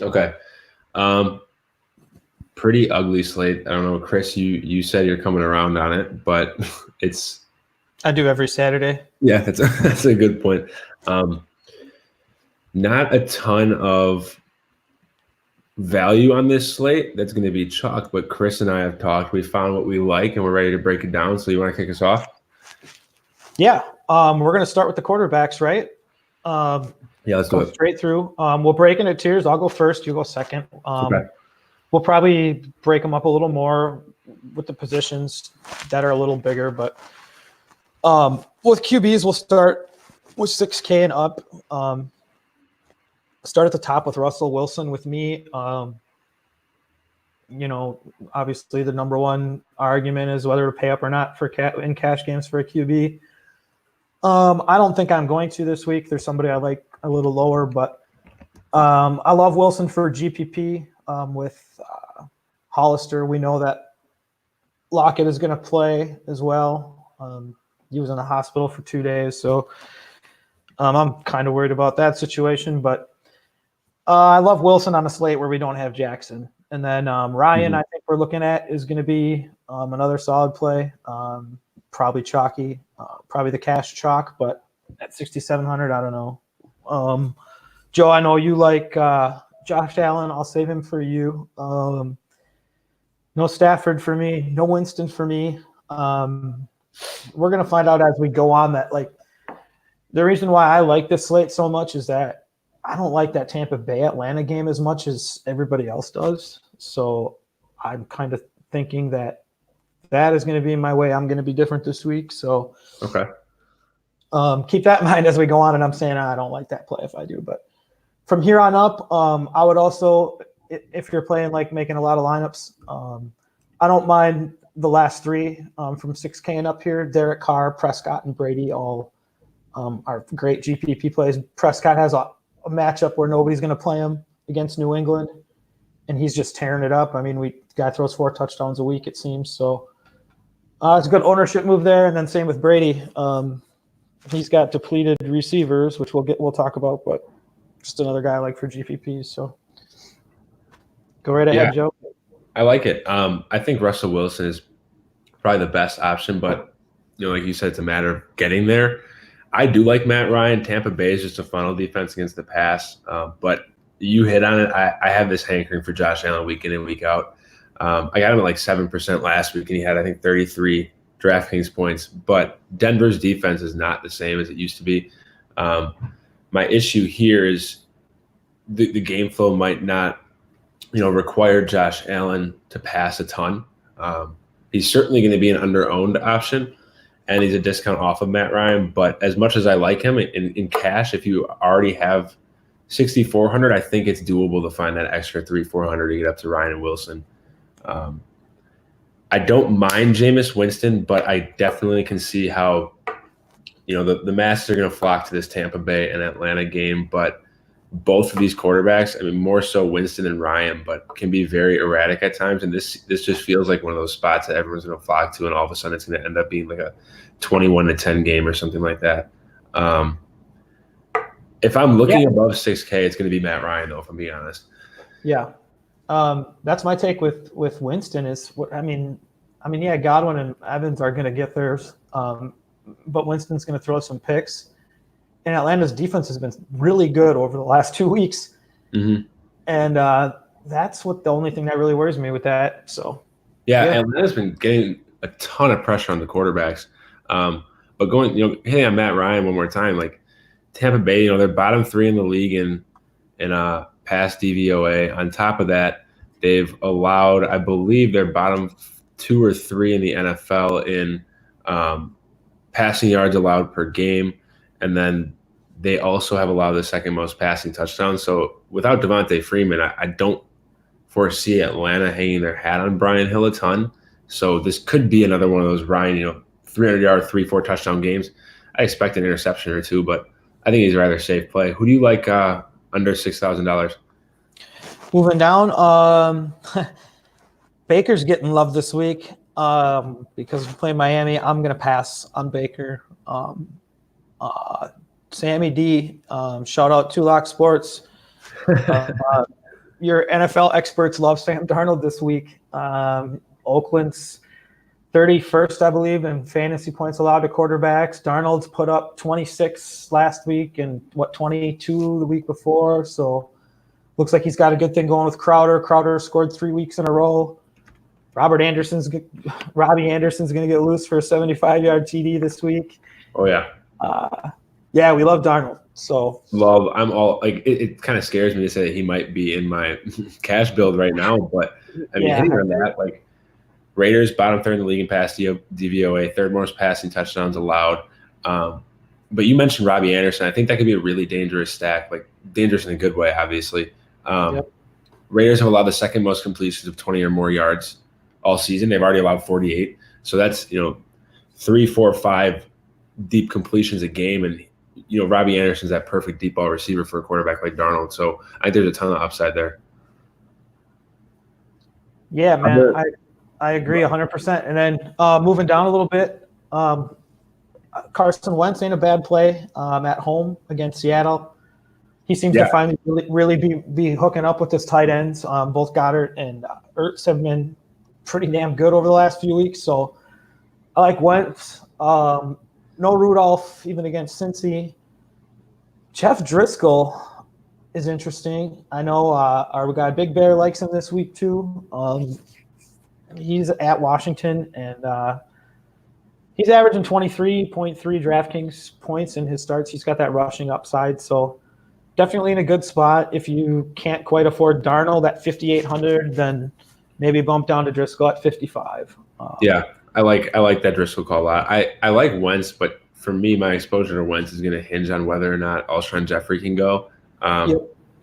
Okay. Um, Pretty ugly slate. I don't know, Chris, you said you're coming around on it, but it's I do every Saturday. yeah, that's a good point. Um, Not a ton of value on this slate that's going to be chalk, but Chris and I have talked. We found what we like, and we're ready to break it down. So you want to kick us off? Yeah. We're going to start with the quarterbacks, right? Yeah, let's do Go it. straight through. We'll break into tiers. I'll go first. You go second. Okay. We'll probably break them up a little more with the positions that are a little bigger. But with QBs, we'll start with 6K and up. Start at the top with Russell Wilson with me. Obviously the number one argument is whether to pay up or not for in cash games for a QB. I don't think I'm going to this week. There's somebody I like a little lower, but I love Wilson for GPP with Hollister. We know that Lockett is going to play as well. He was in the hospital for 2 days, so I'm kind of worried about that situation. But I love Wilson on a slate where we don't have Jackson. And then Ryan, I think we're looking at is going to be another solid play. Probably chalky, probably the cash chalk, but at 6,700, I don't know. Joe, I know you like Josh Allen. I'll save him for you. No Stafford for me. No Winston for me. We're going to find out as we go on that, like, the reason why I like this slate so much is that I don't like that Tampa Bay Atlanta game as much as everybody else does. So I'm kind of thinking that is going to be my way. I'm going to be different this week. So Okay. Keep that in mind as we go on. And I'm saying I don't like that play if I do. But from here on up, I would also, if you're playing like making a lot of lineups, I don't mind the last three from 6K and up here. Derek Carr, Prescott, and Brady all are great GPP plays. Prescott has a matchup where nobody's going to play him against New England, and he's just tearing it up. I mean, the guy throws 4 touchdowns a week, it seems. So it's a good ownership move there. And then same with Brady. He's got depleted receivers, which we'll talk about, but just another guy I like for GPPs. So go right ahead, Joe. I like it. I think Russell Wilson is probably the best option, but like you said, it's a matter of getting there. I do like Matt Ryan. Tampa Bay is just a funnel defense against the pass. But you hit on it. I have this hankering for Josh Allen week in and week out. I got him at like 7% last week, and he had, I think, 33 DraftKings points. But Denver's defense is not the same as it used to be. My issue here is the game flow might not, require Josh Allen to pass a ton. He's certainly going to be an under-owned option, and he's a discount off of Matt Ryan. But as much as I like him in cash, if you already have 6,400, I think it's doable to find that extra 3,400 to get up to Ryan and Wilson. I don't mind Jameis Winston, but I definitely can see how, the masses are going to flock to this Tampa Bay and Atlanta game. But both of these quarterbacks, I mean, more so Winston than Ryan, but can be very erratic at times. And this just feels like one of those spots that everyone's going to flock to, and all of a sudden it's going to end up being like a 21-10 game or something like that. If I'm looking above 6K, it's going to be Matt Ryan, though, if I'm being honest. Yeah. That's my take with Winston is, yeah, Godwin and Evans are going to get theirs, but Winston's going to throw some picks. And Atlanta's defense has been really good over the last 2 weeks. Mm-hmm. And that's the only thing that really worries me with that. So, yeah. Atlanta's been getting a ton of pressure on the quarterbacks. But hitting on Matt Ryan one more time, like Tampa Bay, they're bottom 3 in the league in pass DVOA. On top of that, they've allowed, I believe, they're bottom 2 or 3 in the NFL in passing yards allowed per game. And then they also have allowed the second most passing touchdowns. So without Devontae Freeman, I don't foresee Atlanta hanging their hat on Brian Hill a ton. So this could be another one of those Ryan, 300-yard, 3-4 touchdown games. I expect an interception or two, but I think he's a rather safe play. Who do you like under $6,000? Moving down, Baker's getting love this week because we're playing Miami. I'm going to pass on Baker. Sammy D, shout out to Lock Sports. your NFL experts love Sam Darnold this week. Oakland's 31st, I believe, in fantasy points allowed to quarterbacks. Darnold's put up 26 last week and 22 the week before. So looks like he's got a good thing going with Crowder. Crowder scored 3 weeks in a row. Robbie Anderson's going to get loose for a 75-yard TD this week. Oh yeah. Yeah, we love Darnold. So I'm all like it kind of scares me to say that he might be in my cash build right now, but I mean hitting on that, like Raiders bottom third in the league in pass DVOA, third most passing touchdowns allowed. But you mentioned Robbie Anderson. I think that could be a really dangerous stack, like dangerous in a good way, obviously. Raiders have allowed the second most completions of 20 or more yards all season. They've already allowed 48. So that's 3, 4, 5 deep completions a game, and Robbie Anderson's that perfect deep ball receiver for a quarterback like Darnold. So I think there's a ton of upside there. Yeah, man, I agree 100%. And then moving down a little bit, Carson Wentz ain't a bad play at home against Seattle. He seems to finally really be hooking up with his tight ends. Both Goddard and Ertz have been pretty damn good over the last few weeks. So I like Wentz. No Rudolph, even against Cincy. Jeff Driscoll is interesting. I know our guy Big Bear likes him this week too. He's at Washington, and he's averaging 23.3 DraftKings points in his starts. He's got that rushing upside, so definitely in a good spot. If you can't quite afford Darnold at 5,800, then maybe bump down to Driscoll at 55. I like that Driscoll call a lot. I like Wentz, but for me, my exposure to Wentz is going to hinge on whether or not Alshon Jeffrey can go.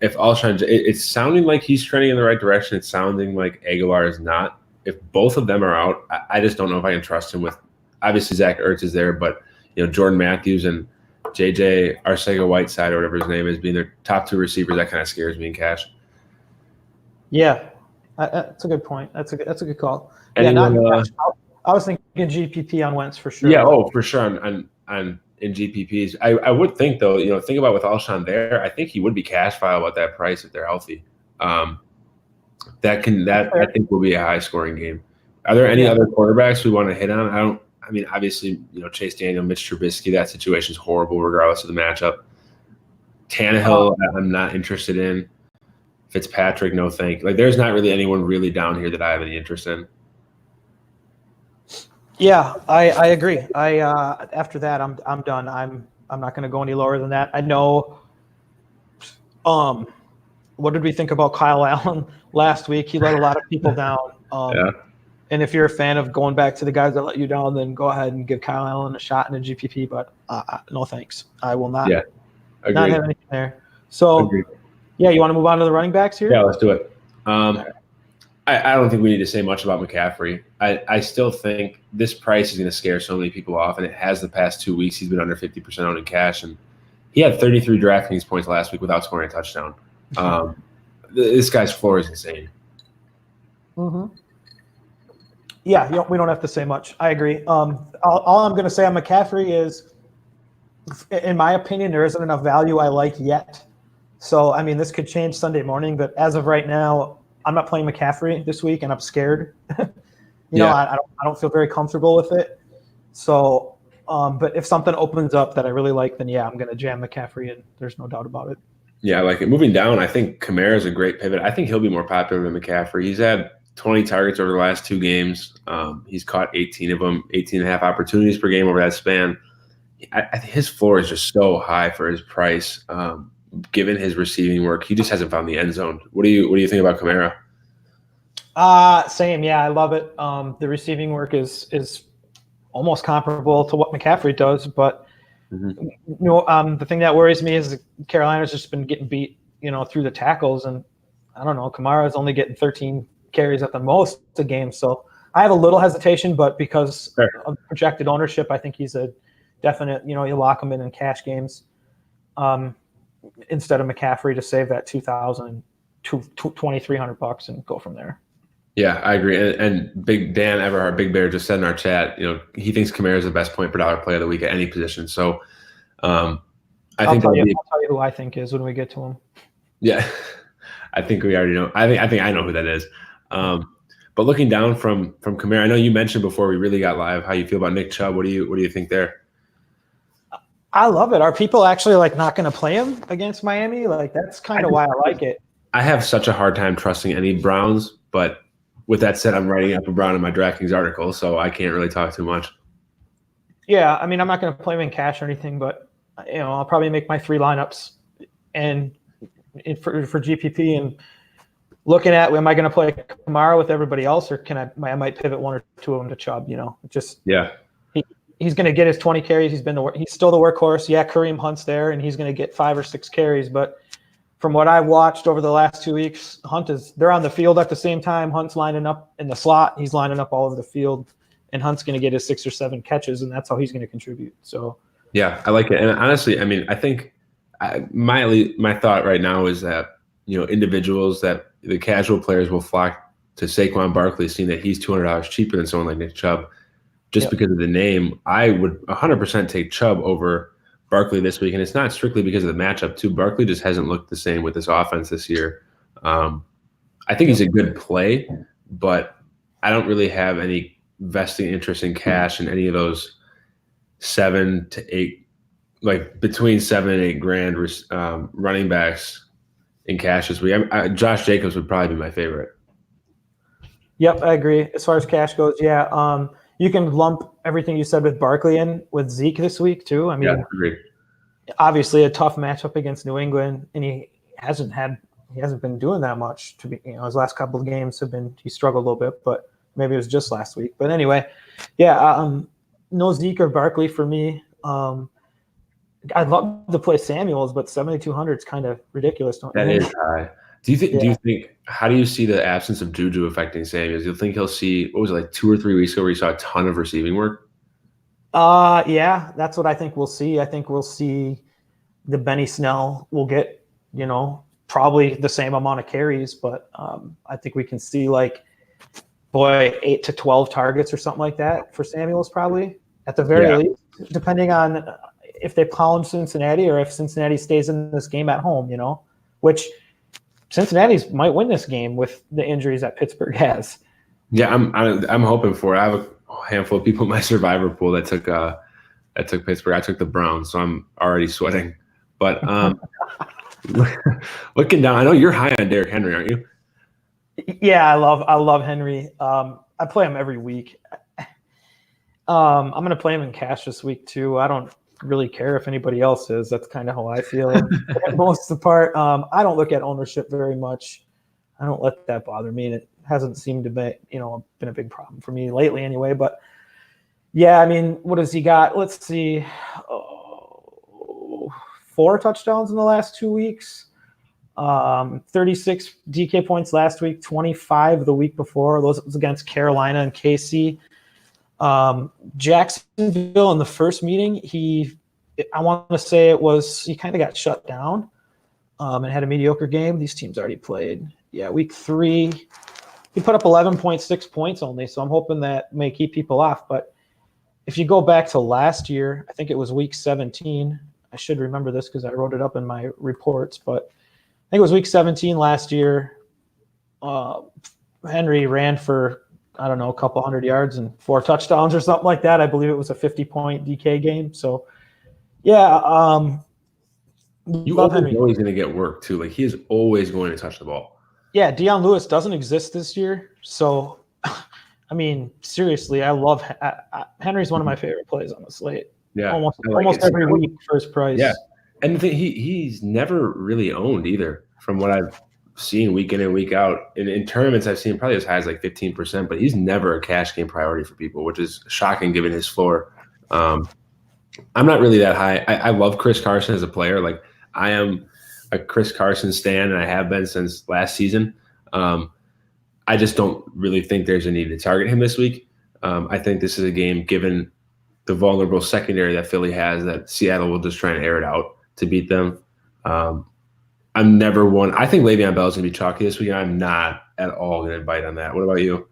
If Alshon, it's sounding like he's trending in the right direction. It's sounding like Aguilar is not. If both of them are out, I just don't know if I can trust him with. Obviously, Zach Ertz is there, but Jordan Matthews and JJ Arcega-Whiteside or whatever his name is being their top 2 receivers, that kind of scares me in cash. Yeah, that's a good point. That's a good call. Anyone, I was thinking GPP on Wentz for sure. Yeah, for sure on in GPPs. I would think though, think about with Alshon there, I think he would be cash file at that price if they're healthy. That I think will be a high scoring game. Are there any other quarterbacks we want to hit on? Obviously, Chase Daniel, Mitch Trubisky, that situation's horrible regardless of the matchup. Tannehill, I'm not interested in. Fitzpatrick, no thank. Like, there's not really anyone really down here that I have any interest in. Yeah, I agree. After that, I'm done. I'm not going to go any lower than that. I know. What did we think about Kyle Allen last week? He let a lot of people down. And if you're a fan of going back to the guys that let you down, then go ahead and give Kyle Allen a shot in a GPP. But no thanks. I will not. Not have anything there. So, you want to move on to the running backs here? Yeah, let's do it. I don't think we need to say much about McCaffrey. I still think this price is going to scare so many people off, and it has the past 2 weeks. He's been under 50% owned in cash, and he had 33 DraftKings points last week without scoring a touchdown. This guy's floor is insane. Mm-hmm. Yeah, we don't have to say much. I agree. All I'm going to say on McCaffrey is, in my opinion, there isn't enough value I like yet. So, this could change Sunday morning, but as of right now, I'm not playing McCaffrey this week, and I'm scared. I don't feel very comfortable with it. So, but if something opens up that I really like, then I'm going to jam McCaffrey in. There's no doubt about it. Yeah, I like it. Moving down, I think Kamara is a great pivot. I think he'll be more popular than McCaffrey. He's had 20 targets over the last 2 games. He's caught 18 of them, 18 and a half opportunities per game over that span. I think his floor is just so high for his price. Given his receiving work, he just hasn't found the end zone. What do you think about Kamara? Same. Yeah, I love it. The receiving work is almost comparable to what McCaffrey does, but the thing that worries me is Carolina's just been getting beat, through the tackles, and I don't know. Kamara's only getting 13 carries at the most a game, so I have a little hesitation, but because of projected ownership, I think he's a definite. You lock him in cash games. Instead of McCaffrey to save that $2,300 and go from there. Yeah, I agree. And Big Dan Everhart, Big Bear, just said in our chat, he thinks Kamara is the best point per dollar play of the week at any position. So I'll tell you who I think is when we get to him. Yeah, I think we already know. I think I know who that is. But looking down from Kamara, I know you mentioned before we really got live how you feel about Nick Chubb. What do you think there? I love it. Are people actually like not going to play him against Miami? Like that's kind of why I like it. I have such a hard time trusting any Browns, but with that said, I'm writing up a Brown in my DraftKings article, so I can't really talk too much. Yeah, I mean, I'm not going to play him in cash or anything, but I'll probably make my 3 lineups and for GPP and looking at, am I going to play Kamara with everybody else, or can I might pivot 1 or 2 of them to Chubb? He's going to get his 20 carries. He's still the workhorse. Yeah, Kareem Hunt's there, and he's going to get 5 or 6 carries. But from what I've watched over the last 2 weeks, they're on the field at the same time. Hunt's lining up in the slot. He's lining up all over the field, and Hunt's going to get his 6 or 7 catches, and that's how he's going to contribute. So, yeah, I like it. And honestly, I mean, I think my thought right now is that individuals that the casual players will flock to Saquon Barkley, seeing that he's $200 cheaper than someone like Nick Chubb. Just because of the name, I would 100% take Chubb over Barkley this week, and it's not strictly because of the matchup, too. Barkley just hasn't looked the same with this offense this year. I think he's a good play, but I don't really have any vesting interest in cash in any of those 7 to 8, like between 7 and 8 grand running backs in cash this week. Josh Jacobs would probably be my favorite. Yep, I agree. As far as cash goes, yeah. You can lump everything you said with Barkley in with Zeke this week too. I mean, agreed. Obviously a tough matchup against New England, and he hasn't been doing that much. His last couple of games he struggled a little bit, but maybe it was just last week. But anyway, yeah, no Zeke or Barkley for me. I'd love to play Samuels, but 7,200 is kind of ridiculous. That is high. Do you think? How do you see the absence of Juju affecting Samuels? Do you think he'll see? What was it, like 2 or 3 weeks ago where he saw a ton of receiving work? Yeah, that's what I think we'll see. I think we'll see the Benny Snell will get probably the same amount of carries, but I think we can see 8 to 12 targets or something like that for Samuels probably at the very least, depending on if they pound Cincinnati or if Cincinnati stays in this game at home. Which. Cincinnati might win this game with the injuries that Pittsburgh has. Yeah, I'm hoping for it. I have a handful of people in my survivor pool that took Pittsburgh. I took the Browns, so I'm already sweating. But looking down, I know you're high on Derrick Henry, aren't you? Yeah, I love Henry. I play him every week. I'm going to play him in cash this week too. I don't really care if anybody else is. That's kind of how I feel for most of the part. I don't look at ownership very much. I don't let that bother me, and it hasn't seemed to be been a big problem for me lately anyway. But yeah, I mean, what has he got? Let's see, 4 touchdowns in the last 2 weeks, 36 DK points last week, 25 the week before. Those was against Carolina and KC. Jacksonville in the first meeting, I want to say he kind of got shut down and had a mediocre game. These teams already played. Yeah, week 3, he put up 11.6 points only, so I'm hoping that may keep people off. But if you go back to last year, I think it was week 17. I should remember this because I wrote it up in my reports, but I think it was week 17 last year. Henry ran for a couple 100 yards and 4 touchdowns or something like that. I believe it was a 50-point DK game. So, yeah. You always know he's going to get work, too. He is always going to touch the ball. Yeah, Deion Lewis doesn't exist this year. So, I mean, seriously, I love Henry's one of my favorite plays on the slate. Yeah. Almost every week, first price. Yeah. And he's never really owned either from what I've seen week in and week out. In tournaments, I've seen probably as high as 15%, but he's never a cash game priority for people, which is shocking given his floor. I'm not really that high. I love Chris Carson as a player. I am a Chris Carson stan, and I have been since last season. I just don't really think there's a need to target him this week. I think this is a game, given the vulnerable secondary that Philly has, that Seattle will just try and air it out to beat them. I'm never one. I think Le'Veon Bell is going to be chalky this week. I'm not at all going to bite on that. What about you?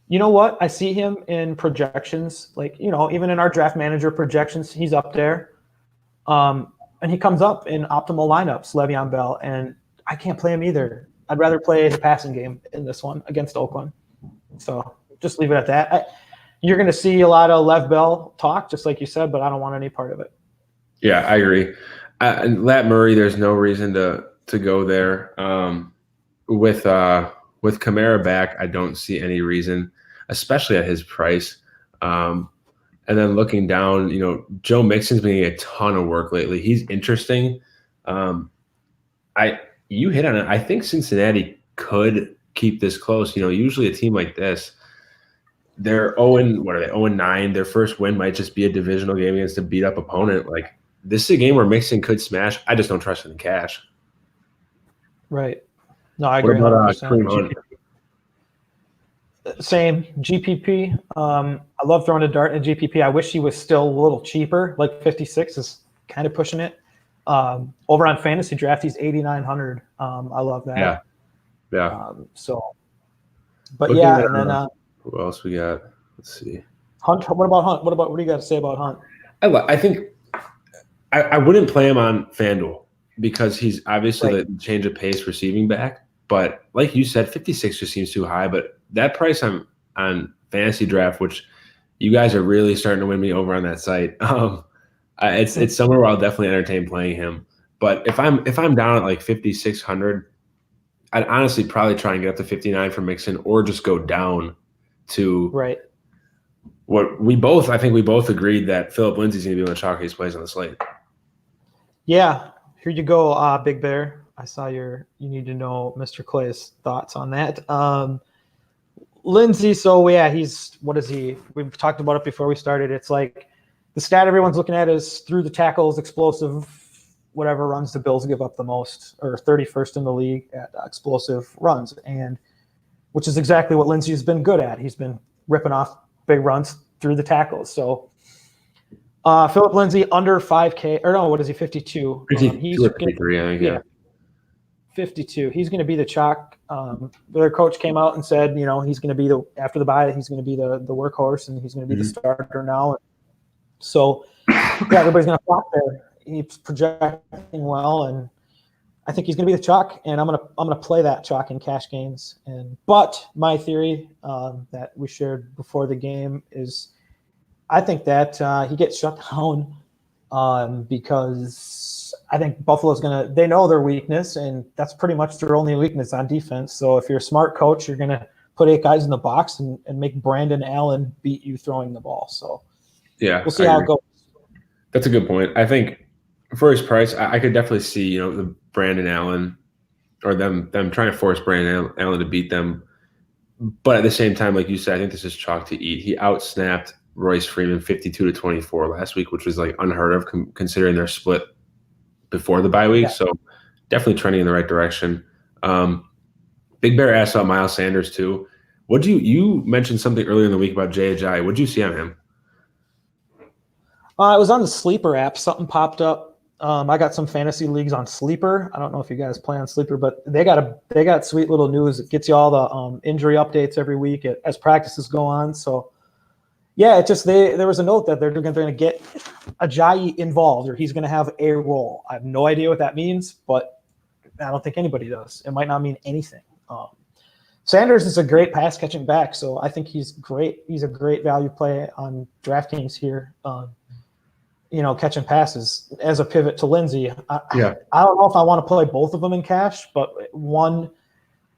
You know what? I see him in projections. Even in our DraftManager projections, he's up there. And he comes up in optimal lineups, Le'Veon Bell. And I can't play him either. I'd rather play the passing game in this one against Oakland. So just leave it at that. You're going to see a lot of Lev Bell talk, just like you said, but I don't want any part of it. Yeah, I agree. And Lat Murray, there's no reason to go there. With Kamara back, I don't see any reason, especially at his price. And then looking down, Joe Mixon's been getting a ton of work lately. He's interesting. You hit on it. I think Cincinnati could keep this close. Usually a team like this, they're 0, what are they? 0-9. Their first win might just be a divisional game against a beat up opponent. Like, this is a game where Mixon could smash. I just don't trust him in cash. Right. No, I agree. What about Kareem Hunt? Same GPP. I love throwing a dart at GPP. I wish he was still a little cheaper. Like 56 is kind of pushing it. Over on Fantasy Draft, he's 8,900. I love that. Yeah. But looking yeah, at, and then who else we got? Let's see. Hunt. What about Hunt? What do you got to say about Hunt? I think I wouldn't play him on FanDuel because he's obviously the change of pace receiving back. But like you said, 56 just seems too high. But that price on Fantasy Draft, which you guys are really starting to win me over on that site, it's somewhere where I'll definitely entertain playing him. But if I'm down at like 5,600, I'd honestly probably try and get up to 59 for Mixon, or just go down to what I think we both agreed that Philip Lindsay's going to be one of the chalkiest plays on the slate. Yeah, here you go, Big Bear. I saw you need to know Mr. Clay's thoughts on that. Lindsay, so yeah, what is he? We've talked about it before we started. It's like the stat everyone's looking at is through the tackles, explosive, whatever runs the Bills give up the most, or 31st in the league at explosive runs, and which is exactly what Lindsay's been good at. He's been ripping off big runs through the tackles. So Philip Lindsay under 5K, or no, what is he, 52? 52 or 53, I think, yeah. 52. He's going to be the chalk. Their coach came out and said, he's going to be after the bye, he's going to be the workhorse, and he's going to be the starter now. So, yeah, everybody's going to flock there. He's projecting well, and I think he's going to be the chalk, and I'm going to play that chalk in cash games. But my theory that we shared before the game is, I think that he gets shut down because I think Buffalo's they know their weakness, and that's pretty much their only weakness on defense. So if you're a smart coach, you're going to put 8 guys in the box and make Brandon Allen beat you throwing the ball. So yeah, we'll see how it goes. That's a good point. I think for his price, I could definitely see, the Brandon Allen, or them trying to force Brandon Allen to beat them. But at the same time, like you said, I think this is chalk to eat. He outsnapped Royce Freeman 52-24 last week, which was like unheard of considering their split before the bye week. Yeah. So definitely trending in the right direction. Big Bear asked about Miles Sanders too. You mentioned something earlier in the week about Jay Ajayi. What did you see on him? It was on the Sleeper app. Something popped up. I got some fantasy leagues on Sleeper. I don't know if you guys play on Sleeper, but they got sweet little news. It gets you all the injury updates every week as practices go on. So yeah, it just there was a note that they're going to get Ajayi involved, or he's going to have a role. I have no idea what that means, but I don't think anybody does. It might not mean anything. Sanders is a great pass catching back, so I think he's great. He's a great value play on DraftKings here. Catching passes as a pivot to Lindsay. I don't know if I want to play both of them in cash, but one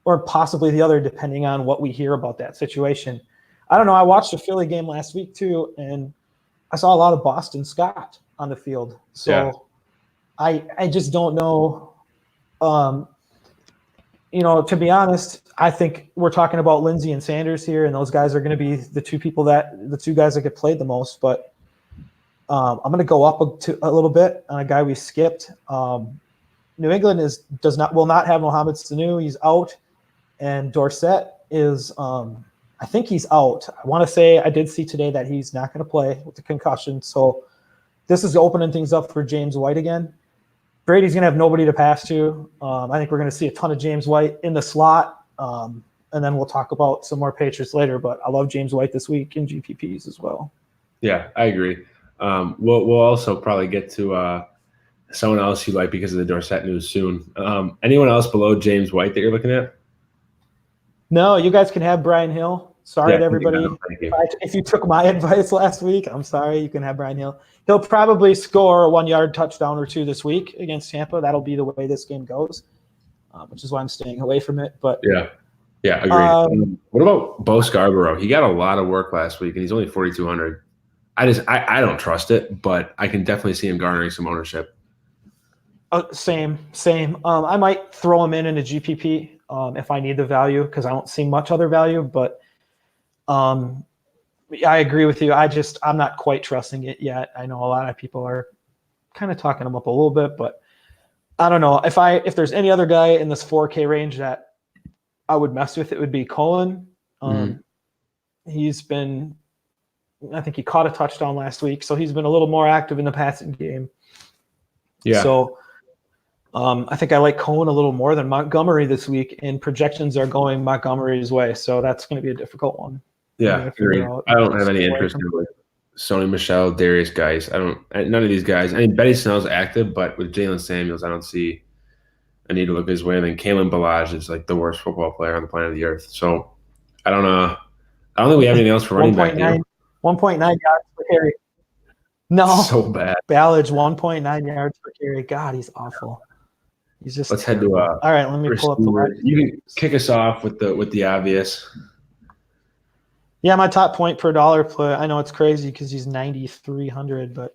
or possibly the other, depending on what we hear about that situation. I don't know. I watched a Philly game last week too, and I saw a lot of Boston Scott on the field. So I just don't know. To be honest, I think we're talking about Lindsay and Sanders here, and those guys are going to be the two guys that get played the most. But I'm going to go up a little bit on a guy we skipped. New England will not have Mohamed Sanu. He's out, and Dorsett is. I think he's out. I want to say I did see today that he's not going to play with the concussion. So this is opening things up for James White again. Brady's going to have nobody to pass to. I think we're going to see a ton of James White in the slot, and then we'll talk about some more Patriots later. But I love James White this week in GPPs as well. Yeah, I agree. We'll also probably get to someone else you like because of the Dorsett news soon. Anyone else below James White that you're looking at? No, you guys can have Brian Hill. Sorry to everybody. Thank you. If you took my advice last week, I'm sorry. You can have Brian Hill. He'll probably score a 1-yard touchdown or two this week against Tampa. That'll be the way this game goes, which is why I'm staying away from it. But yeah, agreed. What about Bo Scarborough? He got a lot of work last week, and he's only 4,200. I don't trust it, but I can definitely see him garnering some ownership. Same. I might throw him in a GPP if I need the value because I don't see much other value. But I agree with you. I'm not quite trusting it yet. I know a lot of people are kind of talking him up a little bit, but I don't know if there's any other guy in this 4K range that I would mess with. It would be Cullen. He's been. I think he caught a touchdown last week, so he's been a little more active in the passing game. Yeah. So I think I like Cohen a little more than Montgomery this week, and projections are going Montgomery's way, so that's going to be a difficult one. Yeah, I don't have any interest in like Sony Michel, Darius Geis. None of these guys. I mean, Betty Snell's active, but with Jalen Samuels, I don't see a need to look his way. And then Kalen Ballage is like the worst football player on the planet of the earth. So I don't know. I don't think we have anything else for running back. 1.9 yards per carry. No. So bad. Ballage, 1.9 yards per carry. God, he's awful. He's just. Let's head to all right, let me pull up the word. You can kick us off with the obvious. Yeah, my top point per dollar play. I know it's crazy because he's 9,300, but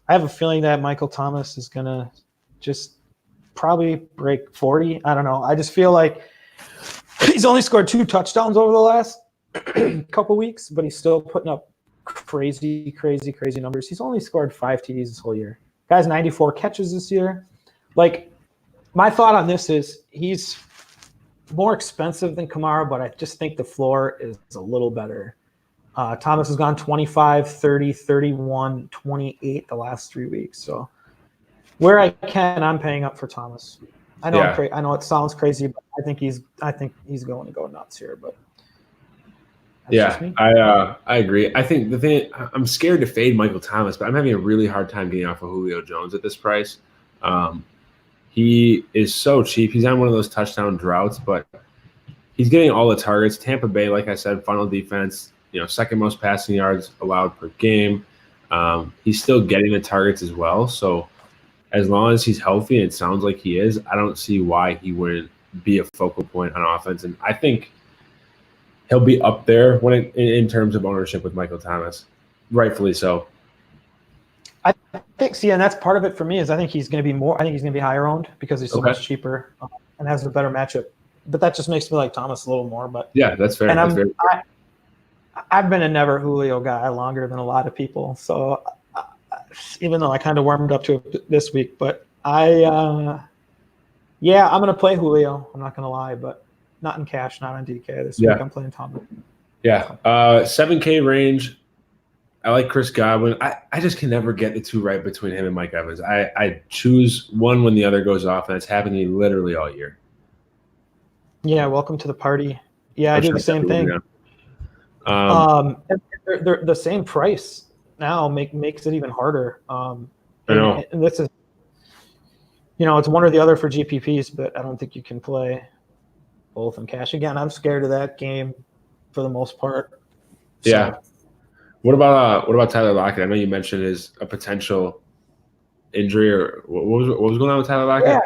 I have a feeling that Michael Thomas is gonna just probably break 40. I don't know. I just feel like he's only scored 2 touchdowns over the last couple weeks, but he's still putting up crazy numbers. He's only scored 5 TDs this whole year. Guy's 94 catches this year. Like, my thought on this is he's more expensive than Kamara, but I just think the floor is a little better. Thomas has gone 25, 30, 31, 28 the last 3 weeks. So where I can, I'm paying up for Thomas. I know I know it sounds crazy, but I think he's going to go nuts here. But I agree. I think the thing, I'm scared to fade Michael Thomas, but I'm having a really hard time getting off of Julio Jones at this price. He is so cheap. He's on one of those touchdown droughts, but he's getting all the targets. Tampa Bay, like I said, funnel defense, second most passing yards allowed per game. He's still getting the targets as well. So as long as he's healthy, and it sounds like he is, I don't see why he wouldn't be a focal point on offense. And I think he'll be up there in terms of ownership with Michael Thomas, rightfully so. I think, and that's part of it for me is I think he's going to be higher owned because he's so much cheaper and has a better matchup. But that just makes me like Thomas a little more. But yeah, that's fair. And I've been a never Julio guy longer than a lot of people. So even though I kind of warmed up to it this week, but I'm going to play Julio. I'm not going to lie, but not in cash, not on DK this week. I'm playing Thomas. Yeah, 7K range. I like Chris Godwin. I just can never get the two right between him and Mike Evans. I choose one when the other goes off, and it's happened to me literally all year. Yeah, welcome to the party. Yeah, I do the same thing. They're the same price now makes it even harder. I know. And this is, it's one or the other for GPPs, but I don't think you can play both in cash. Again, I'm scared of that game for the most part. So. Yeah. What about Tyler Lockett? I know you mentioned a potential injury, or what was going on with Tyler Lockett? Yeah,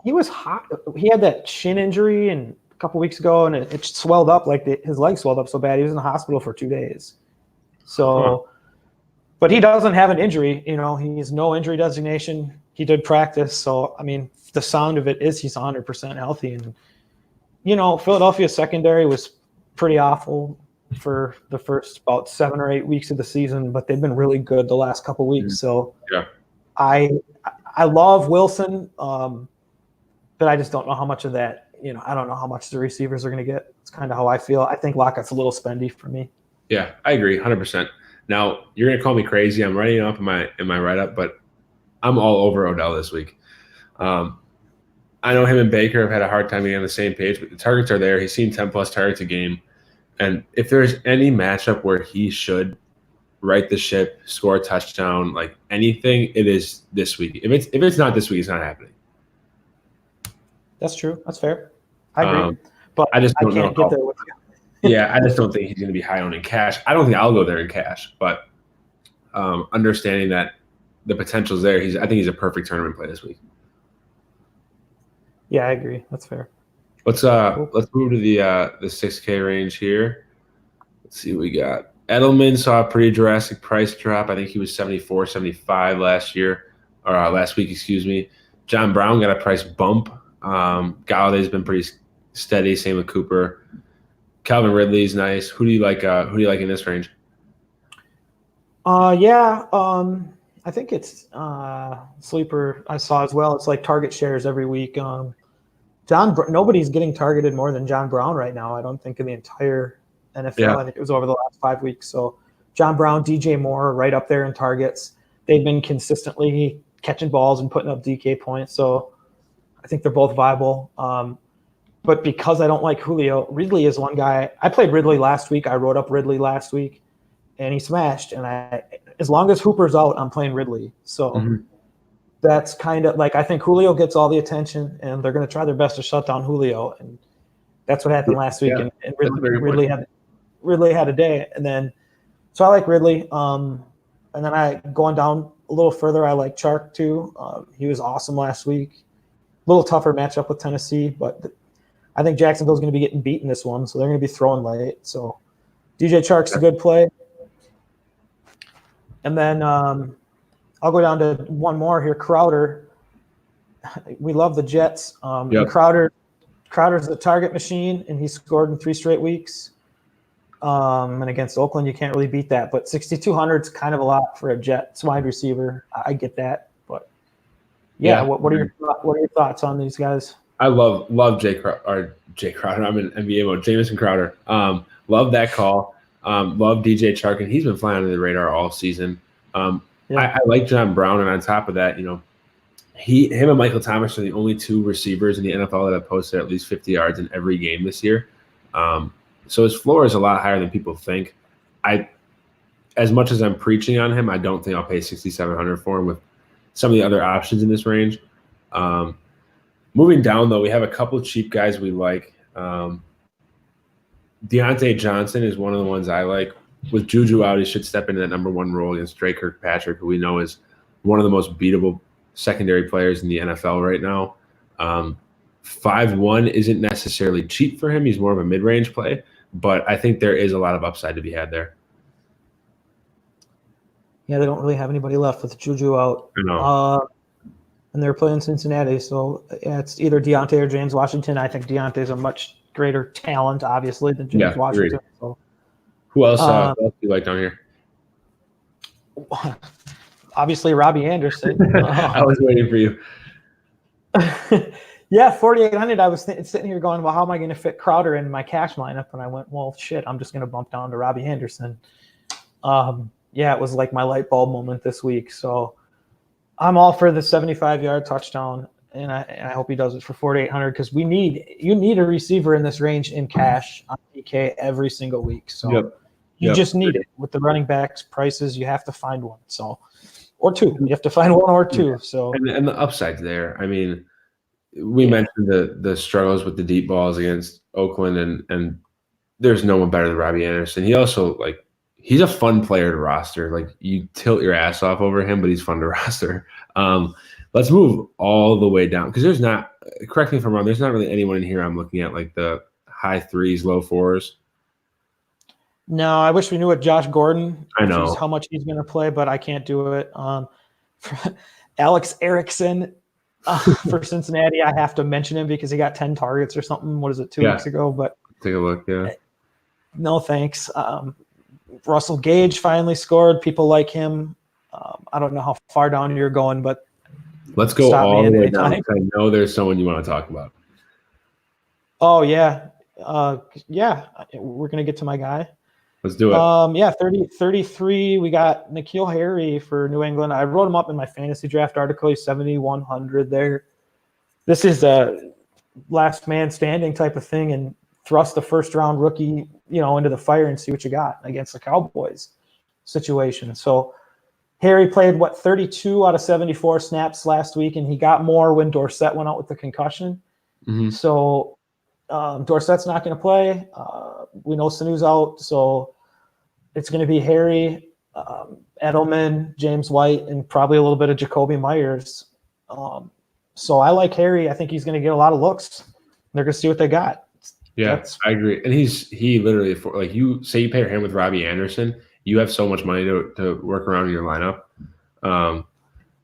he was hot. He had that shin injury a couple weeks ago, and it swelled up his leg swelled up so bad he was in the hospital for 2 days. So, but he doesn't have an injury. He's no injury designation. He did practice, so I mean, the sound of it is he's 100% healthy, and Philadelphia's secondary was pretty awful for the first about 7 or 8 weeks of the season, but they've been really good the last couple weeks. So yeah, I love Wilson, but I just don't know how much of that, I don't know how much the receivers are going to get. It's kind of how I feel. I think Lockett's a little spendy for me. Yeah, I agree 100%. Now, you're going to call me crazy. I'm writing it up in my write-up, but I'm all over Odell this week. I know him and Baker have had a hard time getting on the same page, but the targets are there. He's seen 10-plus targets a game. And if there's any matchup where he should right the ship, score a touchdown, like anything, it is this week. If it's not this week, it's not happening. That's true. That's fair. I agree. But I just I don't know can't get there with you. Yeah, I just don't think he's going to be high owned in cash. I don't think I'll go there in cash, but understanding that the potential's there, I think he's a perfect tournament play this week. Yeah, I agree. That's fair. Let's move to the 6K range here. Let's see what we got. Edelman saw a pretty drastic price drop. I think he was 74, 75 last week, excuse me. John Brown got a price bump. Galladay's been pretty steady. Same with Cooper. Calvin Ridley's nice. Who do you like in this range? I think it's sleeper I saw as well. It's like target shares every week. Nobody's getting targeted more than John Brown right now. I don't think in the entire NFL. Yeah. I think it was over the last 5 weeks. So John Brown, DJ Moore, right up there in targets. They've been consistently catching balls and putting up DK points. So I think they're both viable. But because I don't like Julio, Ridley is one guy. I played Ridley last week. I wrote up Ridley last week, and he smashed. And as long as Hooper's out, I'm playing Ridley. So that's kind of like I think Julio gets all the attention, and they're going to try their best to shut down Julio. And that's what happened last week. Yeah. And Ridley had a day. And then so I like Ridley. And then going down a little further, I like Chark too. He was awesome last week. A little tougher matchup with Tennessee, but I think Jacksonville's going to be getting beat in this one, so they're going to be throwing late. So DJ Chark's a good play. And then I'll go down to one more here, Crowder. We love the Jets. Yep. Crowder's the target machine, and he scored in 3 straight weeks. And against Oakland, you can't really beat that. But 6,200 is kind of a lot for a Jets wide receiver. I get that. But, yeah. What are your thoughts on these guys? I love Jay Crowder. I'm in NBA mode. Jamison Crowder. Love that call. Love DJ Chark, and he's been flying under the radar all season. I like John Brown, and on top of that, him and Michael Thomas are the only 2 receivers in the NFL that have posted at least 50 yards in every game this year. So his floor is a lot higher than people think. As much as I'm preaching on him, I don't think I'll pay $6,700 for him with some of the other options in this range. Moving down, though, we have a couple of cheap guys we like. Deontay Johnson is one of the ones I like. With Juju out, he should step into that number 1 role against Drake Kirkpatrick, who we know is one of the most beatable secondary players in the NFL right now. 5-1 isn't necessarily cheap for him. He's more of a mid-range play, but I think there is a lot of upside to be had there. Yeah, they don't really have anybody left with Juju out. I know. And they're playing Cincinnati, so it's either Deontay or James Washington. I think Deontay's a much greater talent, obviously, than James Washington. So, who else do you like down here? Obviously, Robbie Anderson. I was waiting for you. Yeah, 4,800. I was sitting here going, well, how am I going to fit Crowder in my cash lineup? And I went, well, shit, I'm just going to bump down to Robbie Anderson. It was like my light bulb moment this week. So I'm all for the 75-yard touchdown, and I hope he does it for 4,800 because you need a receiver in this range in cash on PK every single week. So you just need it with the running backs prices. You have to find one. So or 2. You have to find 1 or 2. So and the upside's there. I mean, we mentioned the struggles with the deep balls against Oakland, and there's no one better than Robbie Anderson. He also he's a fun player to roster. Like you tilt your ass off over him, but he's fun to roster. Let's move all the way down because there's not. Correct me if I'm wrong. There's not really anyone in here I'm looking at like the high 3s, low 4s. No, I wish we knew what Josh Gordon. I know how much he's going to play, but I can't do it. Alex Erickson for Cincinnati, I have to mention him because he got 10 targets or something. What is it, 2 weeks ago? But take a look. Yeah. No thanks. Russell Gage finally scored. People like him. I don't know how far down you're going, but let's go all the way down. I know there's someone you want to talk about. Oh yeah, we're gonna get to my guy. Let's do it. 33. We got N'Keal Harry for New England. I wrote him up in my fantasy draft article. He's 7,100 there. This is a last man standing type of thing, and thrust the first round rookie, into the fire and see what you got against the Cowboys. situation. So Harry played 32 out of 74 snaps last week, and he got more when Dorsett went out with the concussion. Mm-hmm. So Dorsett's not going to play. We know Sanu's out, so it's going to be Harry, Edelman, James White, and probably a little bit of Jacoby Myers. So I like Harry. I think he's going to get a lot of looks. They're going to see what they got. Yeah, I agree. And he literally, like you say, you pair him with Robbie Anderson, you have so much money to work around in your lineup.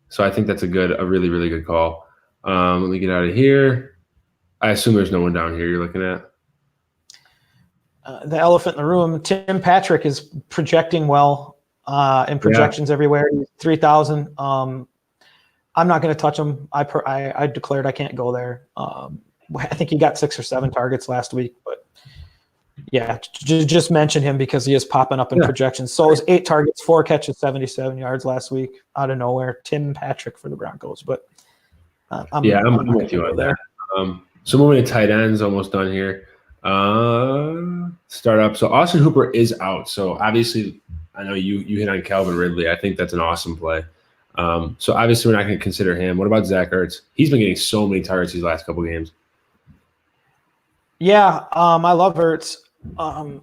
So I think that's a really, really good call. Let me get out of here. I assume there's no one down here you're looking at. The elephant in the room, Tim Patrick is projecting well in projections everywhere. 3,000. I'm not going to touch him. I declared I can't go there. I think he got 6 or 7 targets last week, but yeah, just mention him because he is popping up in projections. So it was 8 targets, 4 catches, 77 yards last week out of nowhere. Tim Patrick for the Broncos, but I'm with you on that. So moving to tight ends, almost done here. Start up. So Austin Hooper is out. So obviously, I know you hit on Calvin Ridley. I think that's an awesome play. So obviously, we're not going to consider him. What about Zach Ertz? He's been getting so many targets these last couple games. Yeah, I love Ertz.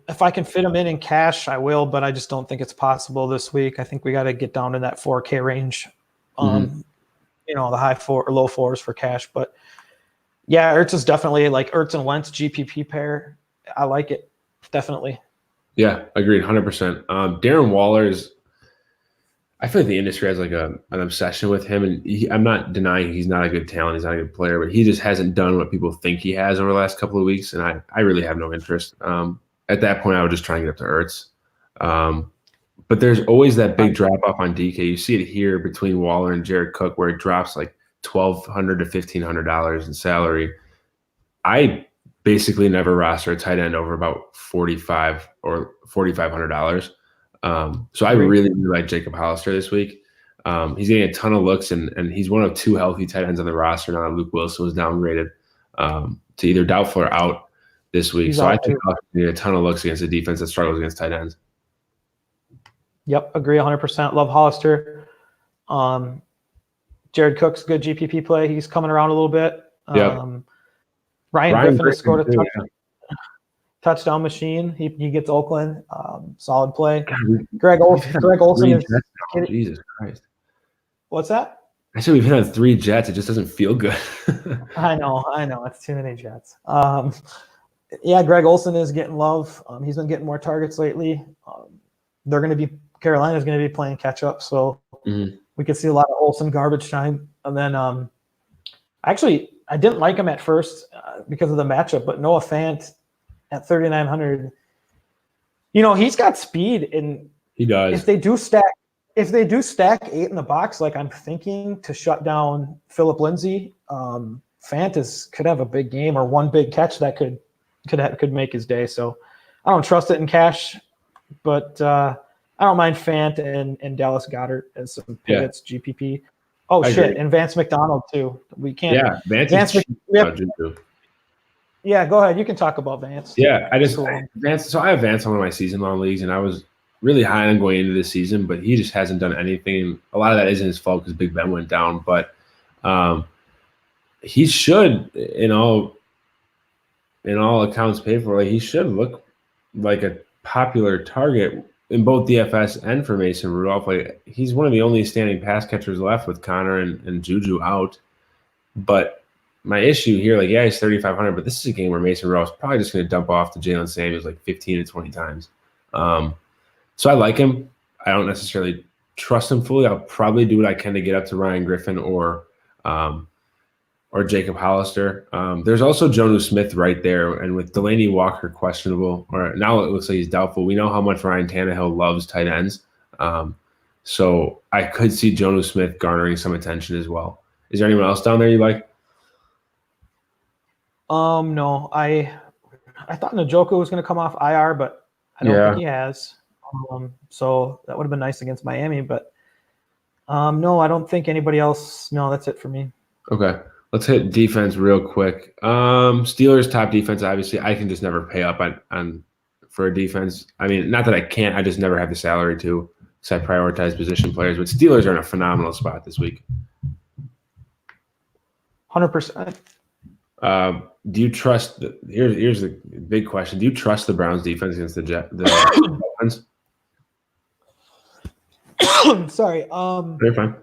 If I can fit him in cash, I will, but I just don't think it's possible this week. I think we got to get down to that 4K range. The high 4 or low 4s for cash. But yeah, Ertz is definitely like Ertz and Wentz GPP pair. I like it, definitely. Yeah, agreed, 100%. Darren Waller is. I feel like the industry has like an obsession with him, and I'm not denying he's not a good talent. He's not a good player, but he just hasn't done what people think he has over the last couple of weeks, and I really have no interest. At that point, I would just try and get up to Ertz. But there's always that big drop off on DK. You see it here between Waller and Jared Cook, where it drops like $1,200 to $1,500 in salary. I basically never roster a tight end over about $4,500 or $4,500. So I really, really like Jacob Hollister this week. He's getting a ton of looks, and he's one of 2 healthy tight ends on the roster now that Luke Wilson was downgraded to either doubtful or out this week. So I think Hollister will get a ton of looks against a defense that struggles against tight ends. Yep, agree 100%. Love Hollister. Jared Cook's a good GPP play. He's coming around a little bit. Ryan Griffin has scored a touchdown machine. He gets Oakland. Solid play. God, Greg Olsen is Jesus Christ. What's that? I said we've hit on 3 Jets. It just doesn't feel good. I know. It's too many Jets. Greg Olsen is getting love. He's been getting more targets lately. Carolina's going to be playing catch up, so we could see a lot of Olsen garbage time. And then actually, I didn't like him at first because of the matchup, but Noah Fant at 3,900, he's got speed, and he does. If they do stack 8 in the box, like I'm thinking, to shut down Phillip Lindsay, Fant could have a big game or one big catch that could make his day. So I don't trust it in cash, but I don't mind Fant and Dallas Goedert as some pivots GPP. Oh shit, and Vance McDonald too. We can't. Yeah, Vance. Yeah, go ahead. You can talk about Vance. Yeah, Vance. So I have Vance on one of my season-long leagues, and I was really high on going into this season, but he just hasn't done anything. A lot of that isn't his fault because Big Ben went down, but he should, in all accounts paid for, he should look like a popular target in both DFS and for Mason Rudolph. Like, he's one of the only standing pass catchers left with Connor and Juju out. But my issue here, he's 3,500, but this is a game where Mason Rudolph's probably just going to dump off to Jalen Samuels 15 to 20 times. So I like him. I don't necessarily trust him fully. I'll probably do what I can to get up to Ryan Griffin or Jacob Hollister. There's also Jonnu Smith right there, and with Delaney Walker questionable, or now it looks like he's doubtful. We know how much Ryan Tannehill loves tight ends, so I could see Jonnu Smith garnering some attention as well. Is there anyone else down there you like? No, I thought Njoku was going to come off IR, but I don't think he has. So that would have been nice against Miami, but no, I don't think anybody else. No, that's it for me. Okay. Let's hit defense real quick. Steelers top defense, obviously. I can just never pay up on for a defense. I mean, not that I can't. I just never have the salary to. because I prioritize position players. But Steelers are in a phenomenal spot this week. 100%. Do you trust here's the big question. Do you trust the Browns defense against the Dolphins? Sorry. They're fine.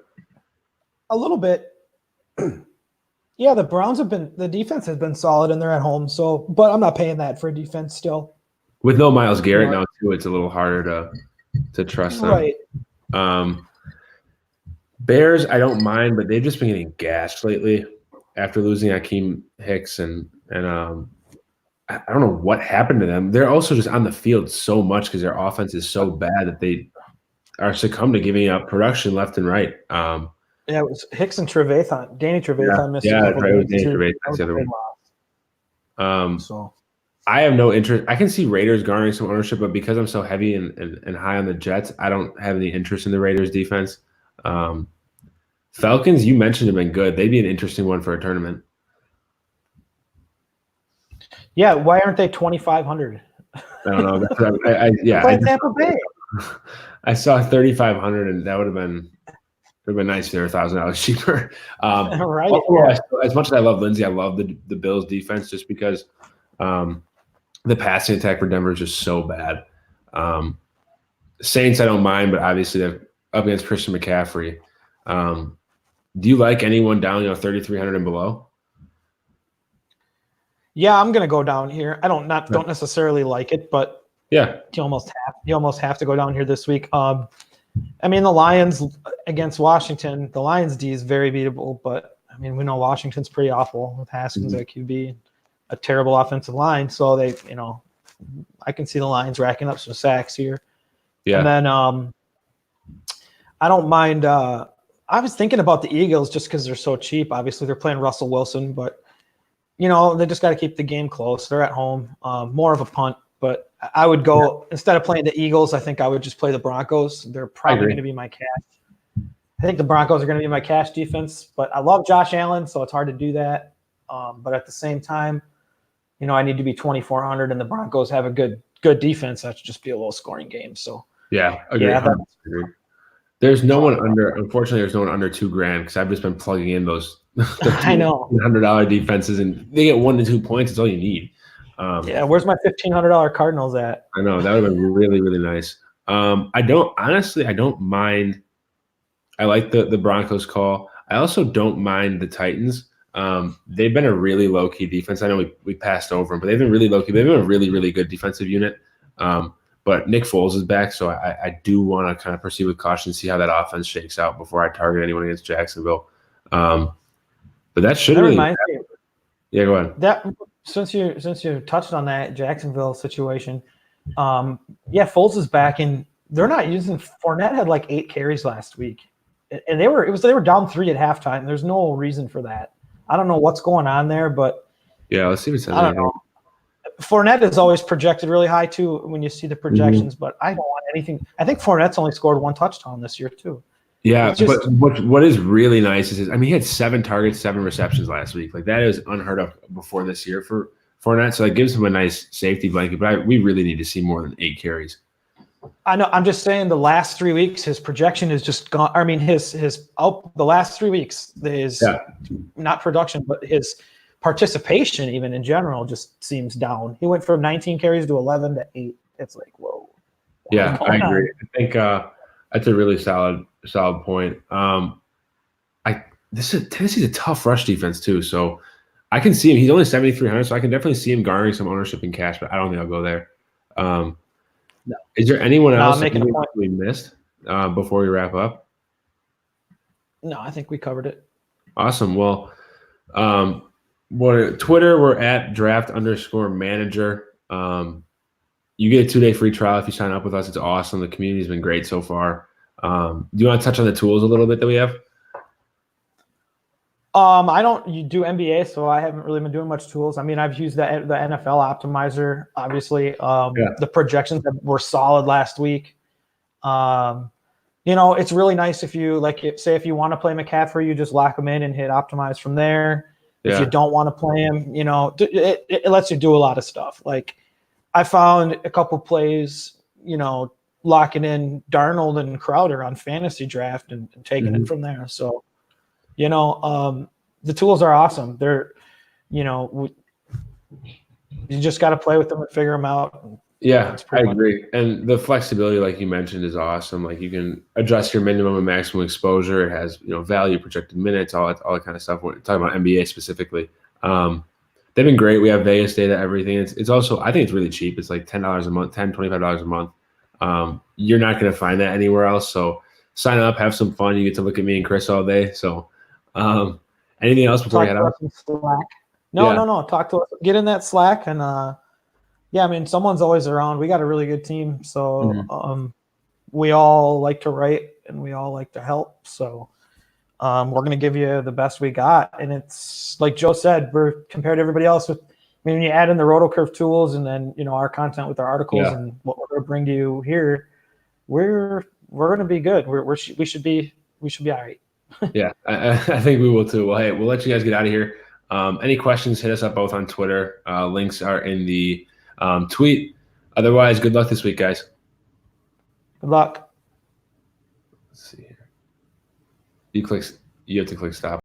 A little bit. Yeah, the Browns the defense has been solid and they're at home. So, but I'm not paying that for a defense still. With no Myles Garrett now too, it's a little harder to trust them. Right. Bears, I don't mind, but they've just been getting gashed lately after losing Akeem Hicks and I don't know what happened to them. They're also just on the field so much because their offense is so bad that they are succumbed to giving up production left and right. Yeah, it was Hicks and Trevathan. Danny Trevathan missed a couple games. Danny Trevathan, that's the other one. So I have no interest. I can see Raiders garnering some ownership, but because I'm so heavy and high on the Jets, I don't have any interest in the Raiders defense. Falcons, you mentioned, have been good. They'd be an interesting one for a tournament. Yeah, why aren't they 2,500? I don't know. Tampa Bay. I saw 3,500, and that would have been nice if they were $1,000 cheaper. Right. As much as I love Lindsey, I love the Bills' defense just because the passing attack for Denver is just so bad. Saints, I don't mind, but obviously they're up against Christian McCaffrey. Do you like anyone down 3,300 and below? Yeah, I'm gonna go down here. I don't necessarily like it, but yeah, you almost have to go down here this week. I mean, the Lions against Washington, the Lions D is very beatable, but I mean, we know Washington's pretty awful with Haskins at QB, a terrible offensive line. So they, I can see the Lions racking up some sacks here. Yeah. And then I don't mind. I was thinking about the Eagles just because they're so cheap. Obviously, they're playing Russell Wilson, but they just got to keep the game close. They're at home, more of a punt. But I would go instead of playing the Eagles. I think I would just play the Broncos. They're probably going to be my cash. I think the Broncos are going to be my cash defense. But I love Josh Allen, so it's hard to do that. But at the same time, I need to be 2,400, and the Broncos have a good defense. That should just be a low scoring game. So agreed. There's no one under. Unfortunately, there's no one under $2,000 because I've just been plugging in those. I know $100 defenses, and they get 1 to 2 points. It's all you need. Where's my $1,500 Cardinals at? I know that would have been really, really nice. I don't mind. I like the Broncos call. I also don't mind the Titans. They've been a really low key defense. I know we passed over them, but they've been really low key. They've been a really, really good defensive unit. But Nick Foles is back, so I do want to kind of proceed with caution, see how that offense shakes out before I target anyone against Jacksonville. But that should really. Yeah, go ahead. That since you touched on that Jacksonville situation, Foles is back, and they're not using. Fournette had like 8 carries last week, and they were down 3 at halftime. There's no reason for that. I don't know what's going on there, but let's see what it says. I don't know. Fournette is always projected really high too when you see the projections, but I don't want anything. I think Fournette's only scored 1 touchdown this year too. Yeah, but what is really nice is he had 7 targets, 7 receptions last week. Like that is unheard of before this year for Fournette. So that gives him a nice safety blanket. But we really need to see more than 8 carries. I know. I'm just saying the last 3 weeks, his projection is just gone. I mean, the last 3 weeks, not production, but his participation even in general just seems down. He went from 19 carries to 11 to 8. It's like, whoa. Yeah, I agree. I think that's a really solid point. Tennessee's a tough rush defense too, so I can see him. He's only 7,300, so I can definitely see him garnering some ownership in cash, but I don't think I'll go there. No. Is there anyone else we missed before we wrap up? No, I think we covered it. Awesome. Well, Twitter, we're at draft_manager. You get a 2-day free trial if you sign up with us. It's awesome. The community's been great so far. Do you want to touch on the tools a little bit that we have? You do NBA, so I haven't really been doing much tools. I mean, I've used the NFL optimizer, obviously. The projections that were solid last week. It's really nice if you if you want to play McCaffrey, you just lock him in and hit optimize from there. If you don't want to play him, it lets you do a lot of stuff. Like I found a couple plays, locking in Darnold and Crowder on fantasy draft and taking it from there. So, the tools are awesome. They're, you just got to play with them and figure them out. Yeah, I agree. And the flexibility, like you mentioned, is awesome. Like you can adjust your minimum and maximum exposure. It has, value, projected minutes, all that kind of stuff. We're talking about NBA specifically. They've been great. We have Vegas data, everything. It's also, I think it's really cheap. It's like $10 a month, $25 a month. You're not going to find that anywhere else. So sign up, have some fun. You get to look at me and Chris all day. So anything else before we head out? No. Talk to us. Get in that Slack and someone's always around. We got a really good team. So we all like to write and we all like to help. So we're going to give you the best we got. And it's like Joe said, we're compared to everybody else when you add in the RotoCurve tools and then, our content with our articles and what we're going to bring to you here, we're going to be good. We should be all right. Yeah, I think we will too. Well, hey, we'll let you guys get out of here. Any questions, hit us up both on Twitter. Links are in the tweet. Otherwise, good luck this week, guys. Good luck. Let's see here. You have to click stop.